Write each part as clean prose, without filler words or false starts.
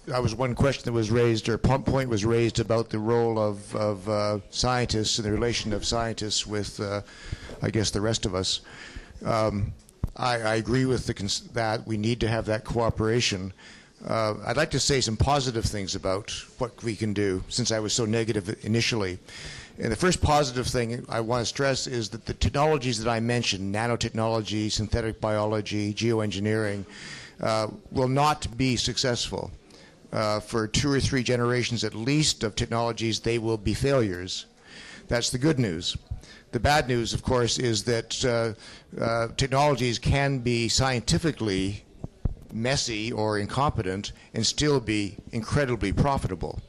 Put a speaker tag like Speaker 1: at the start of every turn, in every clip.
Speaker 1: that was one question that was raised, or point was raised about the role of scientists and the relation of scientists with, I guess, the rest of us. I agree with that we need to have that cooperation. I'd like to say some positive things about what we can do, since I was so negative initially. And the first positive thing I want to stress is that the technologies that I mentioned, nanotechnology, synthetic biology, geoengineering, will not be successful. For 2 or 3 generations at least of technologies, they will be failures. That's the good news. The bad news, of course, is that technologies can be scientifically messy or incompetent and still be incredibly profitable.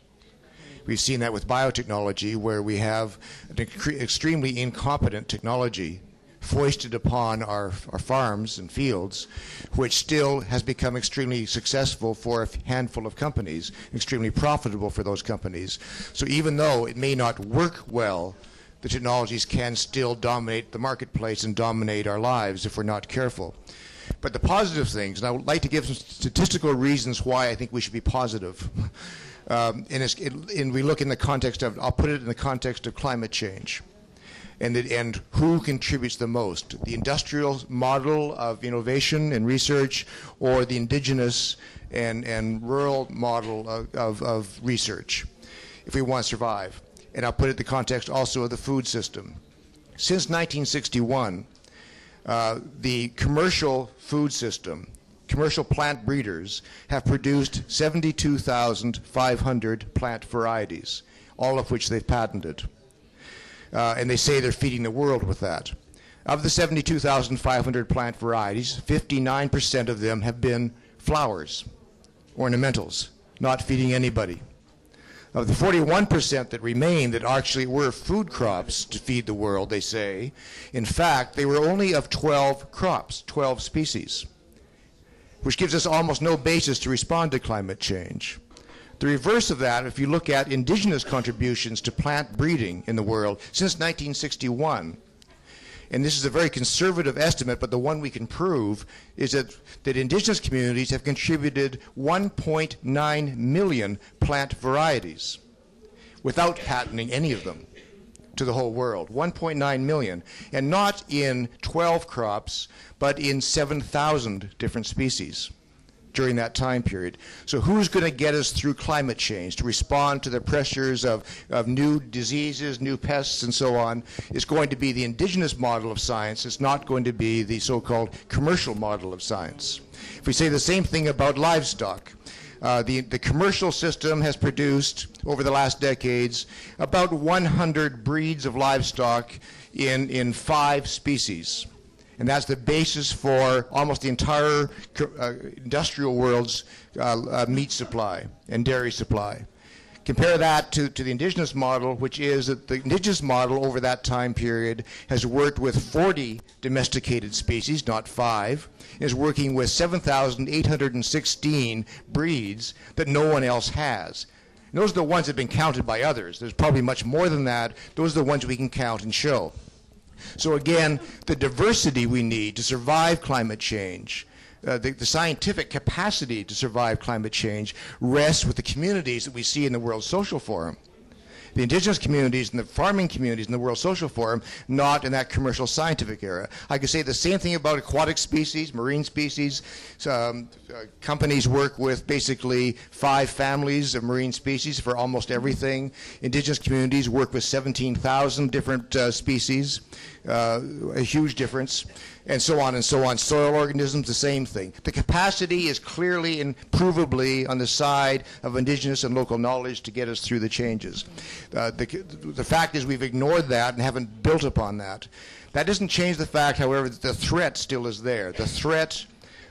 Speaker 1: We've seen that with biotechnology, where we have an extremely incompetent technology foisted upon our farms and fields, which still has become extremely successful for a handful of companies, extremely profitable for those companies. So even though it may not work well, the technologies can still dominate the marketplace and dominate our lives if we're not careful. But the positive things, and I would like to give some statistical reasons why I think we should be positive. And we look in the context of, I'll put it in the context of climate change. And who contributes the most? The industrial model of innovation and research, or the indigenous and rural model of research, if we want to survive. And I'll put it in the context also of the food system. Since 1961, the commercial food system, commercial plant breeders, have produced 72,500 plant varieties, all of which they've patented. And they say they're feeding the world with that. Of the 72,500 plant varieties, 59% of them have been flowers, ornamentals, not feeding anybody. Of the 41% that remain that actually were food crops to feed the world, they say, in fact, they were only of 12 crops, 12 species, which gives us almost no basis to respond to climate change. The reverse of that, if you look at indigenous contributions to plant breeding in the world since 1961, and this is a very conservative estimate, but the one we can prove, is that indigenous communities have contributed 1.9 million plant varieties without patenting any of them to the whole world. 1.9 million, and not in 12 crops, but in 7,000 different species during that time period. So who's going to get us through climate change, to respond to the pressures of new diseases, new pests, and so on? Is going to be the indigenous model of science. It's not going to be the so-called commercial model of science. If we say the same thing about livestock, the commercial system has produced, over the last decades, about 100 breeds of livestock in 5 species. And that's the basis for almost the entire industrial world's meat supply and dairy supply. Compare that to the indigenous model, which is that the indigenous model over that time period has worked with 40 domesticated species, not 5, is working with 7,816 breeds that no one else has. And those are the ones that have been counted by others. There's probably much more than that. Those are the ones we can count and show. So again, the diversity we need to survive climate change, the scientific capacity to survive climate change, rests with the communities that we see in the World Social Forum. The indigenous communities and the farming communities in the World Social Forum, not in that commercial scientific era. I could say the same thing about aquatic species, marine species. Companies work with basically 5 families of marine species for almost everything. Indigenous communities work with 17,000 different species, a huge difference, and so on and so on. Soil organisms, the same thing. The capacity is clearly and provably on the side of indigenous and local knowledge to get us through the changes. The fact is we've ignored that and haven't built upon that. That doesn't change the fact, however, that the threat still is there. The threat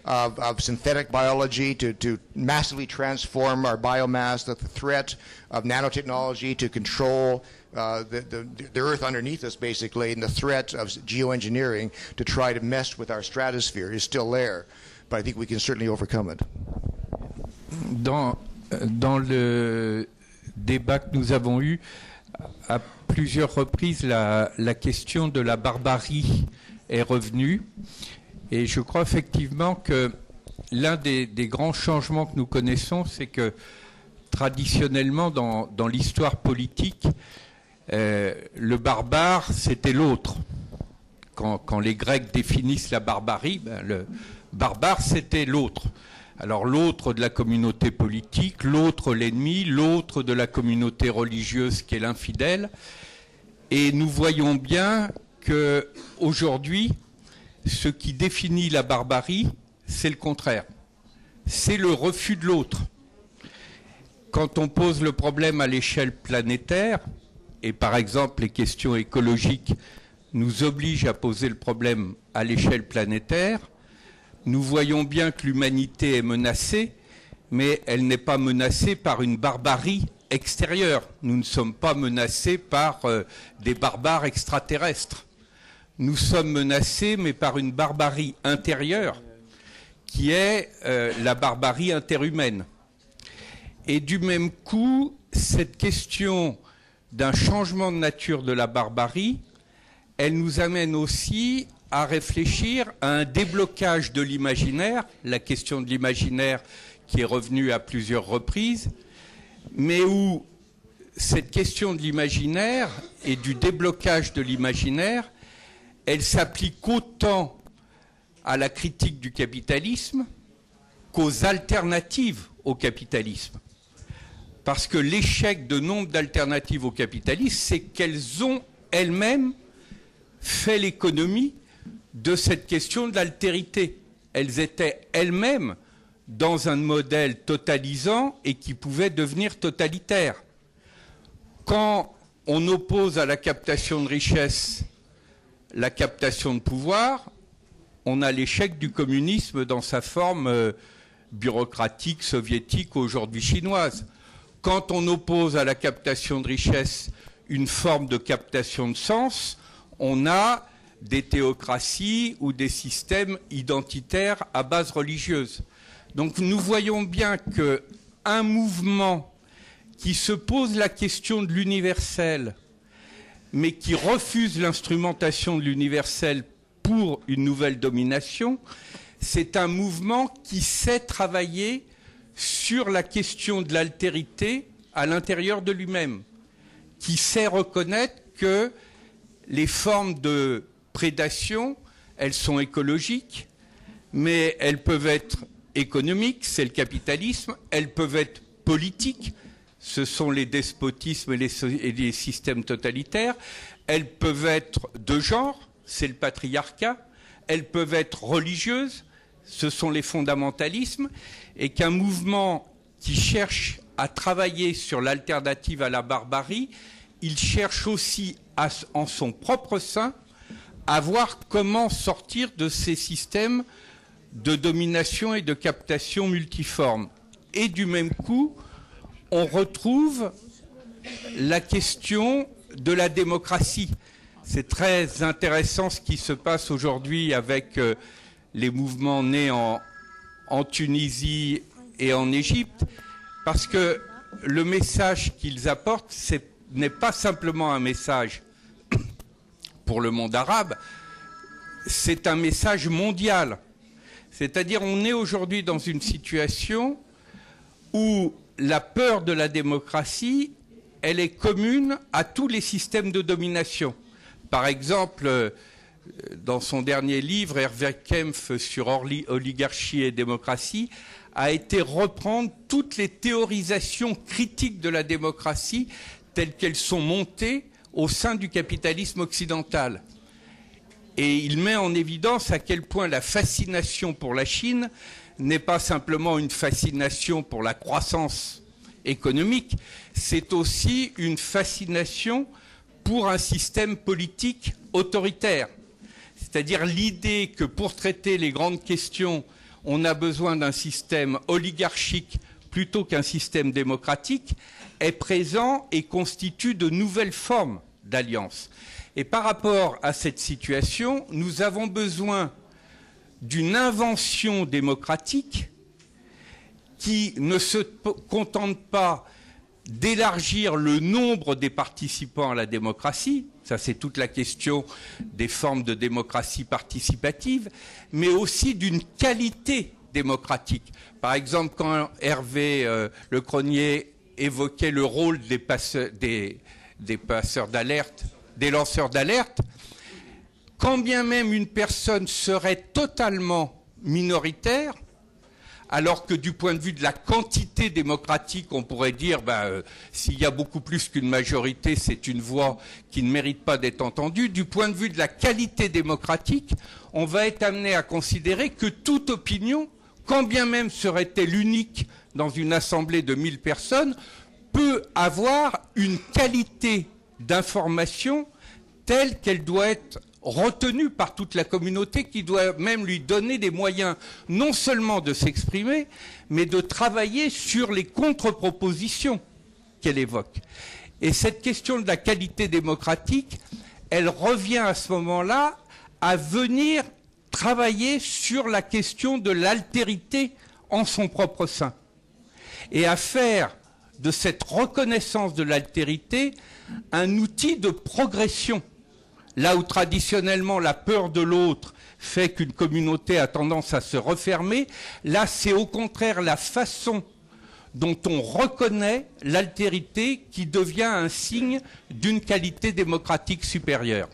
Speaker 1: of synthetic biology to massively transform our biomass, the threat of nanotechnology to control the earth underneath us, basically, and the threat of geoengineering to try to mess with our stratosphere is still there. But I think we can certainly overcome it.
Speaker 2: Dans le débat que nous avons eu, à plusieurs reprises, la question de la barbarie est revenue. Et je crois effectivement que l'un des grands changements que nous connaissons, c'est que traditionnellement, dans l'histoire politique, le barbare, c'était l'autre. Quand les Grecs définissent la barbarie, le barbare, c'était l'autre. Alors l'autre de la communauté politique, l'autre l'ennemi, l'autre de la communauté religieuse qui est l'infidèle. Et nous voyons bien qu'aujourd'hui, ce qui définit la barbarie, c'est le contraire. C'est le refus de l'autre. Quand on pose le problème à l'échelle planétaire, et par exemple les questions écologiques nous obligent à poser le problème à l'échelle planétaire, nous voyons bien que l'humanité est menacée, mais elle n'est pas menacée par une barbarie extérieure. Nous ne sommes pas menacés par des barbares extraterrestres. Nous sommes menacés, mais par une barbarie intérieure, qui est la barbarie interhumaine. Et du même coup, cette question d'un changement de nature de la barbarie, elle nous amène aussi à réfléchir à un déblocage de l'imaginaire, la question de l'imaginaire qui est revenue à plusieurs reprises, mais où cette question de l'imaginaire et du déblocage de l'imaginaire, elle s'applique autant à la critique du capitalisme qu'aux alternatives au capitalisme. Parce que l'échec de nombre d'alternatives au capitalisme, c'est qu'elles ont elles-mêmes fait l'économie de cette question de l'altérité. Elles étaient elles-mêmes dans un modèle totalisant et qui pouvait devenir totalitaire. Quand on oppose à la captation de richesse la captation de pouvoir, on a l'échec du communisme dans sa forme bureaucratique, soviétique, aujourd'hui chinoise. Quand on oppose à la captation de richesse une forme de captation de sens, on a des théocraties ou des systèmes identitaires à base religieuse. Donc nous voyons bien qu'un mouvement qui se pose la question de l'universel, mais qui refuse l'instrumentation de l'universel pour une nouvelle domination, c'est un mouvement qui sait travailler sur la question de l'altérité à l'intérieur de lui-même, qui sait reconnaître que les formes de prédation, elles sont écologiques, mais elles peuvent être économiques, c'est le capitalisme, elles peuvent être politiques, ce sont les despotismes et les systèmes totalitaires, elles peuvent être de genre, c'est le patriarcat, elles peuvent être religieuses, ce sont les fondamentalismes, et qu'un mouvement qui cherche à travailler sur l'alternative à la barbarie, il cherche aussi en son propre sein à voir comment sortir de ces systèmes de domination et de captation multiformes. Et du même coup, on retrouve la question de la démocratie. C'est très intéressant ce qui se passe aujourd'hui avec les mouvements nés en Tunisie et en Égypte, parce que le message qu'ils apportent, n'est pas simplement un message pour le monde arabe, c'est un message mondial. C'est-à-dire on est aujourd'hui dans une situation où la peur de la démocratie, elle est commune à tous les systèmes de domination. Par exemple, dans son dernier livre, Hervé Kempf sur oligarchie et démocratie, a été reprendre toutes les théorisations critiques de la démocratie telles qu'elles sont montées au sein du capitalisme occidental. Et il met en évidence à quel point la fascination pour la Chine n'est pas simplement une fascination pour la croissance économique, c'est aussi une fascination pour un système politique autoritaire. C'est-à-dire l'idée que pour traiter les grandes questions, on a besoin d'un système oligarchique plutôt qu'un système démocratique, est présent et constitue de nouvelles formes d'alliance. Et par rapport à cette situation, nous avons besoin d'une invention démocratique qui ne se contente pas d'élargir le nombre des participants à la démocratie, ça c'est toute la question des formes de démocratie participative, mais aussi d'une qualité démocratique. Par exemple, quand Hervé Lecronier évoquait le rôle des passeurs d'alerte, des lanceurs d'alerte, quand bien même une personne serait totalement minoritaire, alors que du point de vue de la quantité démocratique, on pourrait dire s'il y a beaucoup plus qu'une majorité, c'est une voix qui ne mérite pas d'être entendue. Du point de vue de la qualité démocratique, on va être amené à considérer que toute opinion, quand bien même serait-elle unique dans une assemblée de 1000 personnes, peut avoir une qualité d'information telle qu'elle doit être retenue par toute la communauté, qui doit même lui donner des moyens non seulement de s'exprimer, mais de travailler sur les contre-propositions qu'elle évoque. Et cette question de la qualité démocratique, elle revient à ce moment-là à venir travailler sur la question de l'altérité en son propre sein et à faire de cette reconnaissance de l'altérité un outil de progression. Là où traditionnellement la peur de l'autre fait qu'une communauté a tendance à se refermer, là c'est au contraire la façon dont on reconnaît l'altérité qui devient un signe d'une qualité démocratique supérieure.